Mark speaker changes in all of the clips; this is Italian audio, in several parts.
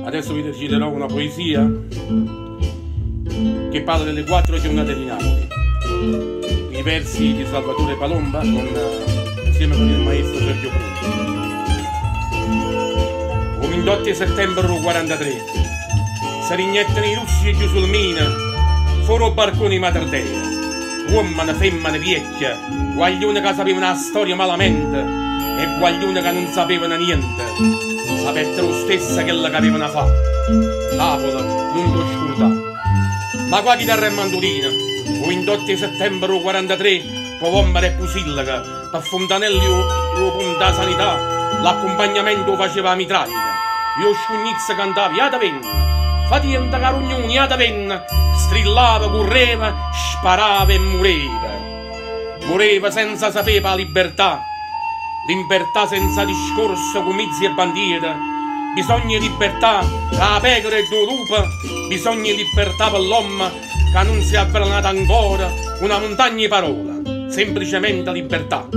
Speaker 1: Adesso vi reciterò una poesia che parla delle 4 giornate di Napoli. I versi di Salvatore Palomba insieme con il maestro Sergio Prunti. O 28 settembre 43 si rignettano i russi e i giusulmini fuori barconi materdea, uomini, femmine, vecchie, guaglione che sapevano la storia malamente e guaglione che non sapevano niente, sapettero lo stesso che la avevano fatto. Napoli non lo scordare. Ma qua chitarra e mandolina, o 28 settembre 43, con bomba e pusillaca, per fontanelli o punta sanità, l'accompagnamento faceva la mitraglia. Io scugnizza cantava, iata venna, fatienda carugnoni, iata venna, strillava, correva, sparava e mureva. Mureva senza sapere la libertà senza discorso, comizi e bandiere. Bisogna libertà per la pecora e due lupa, bisogna libertà per l'uomo che non si è avvelenata ancora una montagna di parola, semplicemente libertà.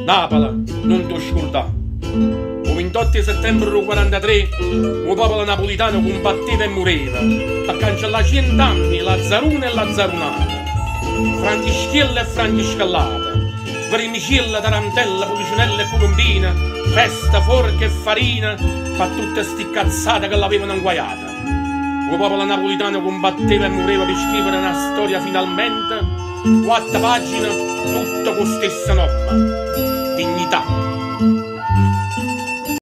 Speaker 1: Napoli, non ti scordare. Il 28 settembre 43 il popolo napolitano combatteva e mureva per cancellare 100 anni Lazzarone e Lazzarunata, Francischiella e Franciscallata, vermicella, tarantella, policinella e colombina, festa, forca e farina per tutte sti cazzate che l'avevano inguaiata. Il popolo napolitano combatteva e mureva per scrivere una storia finalmente 4 pagine, tutto con stessa norma: dignità.